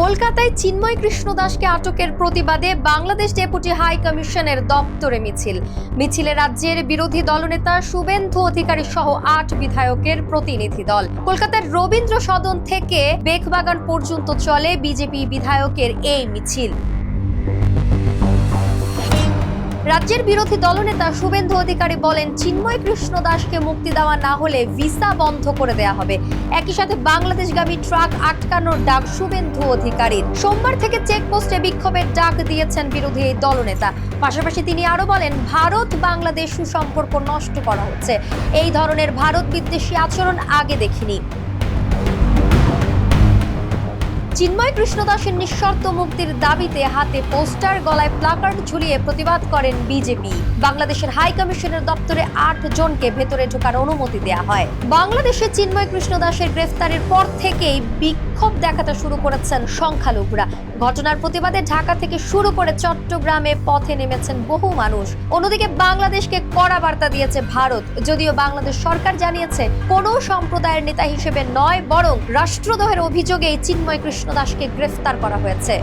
কলকাতায় চিন্ময় কৃষ্ণ দাসকে আটকের প্রতিবাদে বাংলাদেশ ডেপুটি হাই কমিশনের দপ্তরে মিছিলে রাজ্যের বিরোধী দলনেতা শুভেন্দু অধিকারী সহ ৮ বিধায়কের প্রতিনিধি দল। কলকাতার রবীন্দ্র সদন থেকে বেকবাগান পর্যন্ত চলে বিজেপি বিধায়কের এই মিছিল। রাজ্যের বিরোধী দলনেতা শুভেন্দু অধিকারী বলেন, চিন্ময় কৃষ্ণ দাসকে মুক্তি দেওয়া না হলে ভিসা বন্ধ করে দেয়া হবে। একই সাথে বাংলাদেশগামী ট্রাক আটকানোর ডাক শুভেন্দু অধিকারীর। সোমবার থেকে চেকপোস্টে বিক্ষোভের ডাক দিয়েছেন বিরোধী এই দলনেতা। পাশাপাশি তিনি আরো বলেন, ভারত বাংলাদেশ সুসম্পর্ক নষ্ট করা হচ্ছে। এই ধরনের ভারত বিদ্বেষী আচরণ আগে দেখিনি। চিন্ময় কৃষ্ণ দাসের নিঃশর্ত মুক্তির দাবিতে হাতে পোস্টার, গলায় প্লাকার্ড ঝুলিয়ে প্রতিবাদ করেন বিজেপি। বাংলাদেশের হাই কমিশনের দপ্তরে ৮ জনকে ভেতরে ঢোকার অনুমতি দেয়া হয়। বাংলাদেশে চিন্ময় কৃষ্ণ দাসের গ্রেফতারের পর থেকেই বিক্ষোভ দেখাতে শুরু করেছেন সংখ্যালঘুরা। ঘটনার প্রতিবাদে ঢাকা থেকে শুরু করে চট্টগ্রামে পথে নেমেছেন বহু মানুষ। অন্যদিকে বাংলাদেশকে কড়া বার্তা দিয়েছে ভারত। যদিও বাংলাদেশ সরকার জানিয়েছে, কোনো সম্প্রদায়ের নেতা হিসেবে নয়, বরং রাষ্ট্রদ্রোহের অভিযোগে চিন্ময় কৃষ্ণ দাসকে গ্রেফতার করা হয়েছে।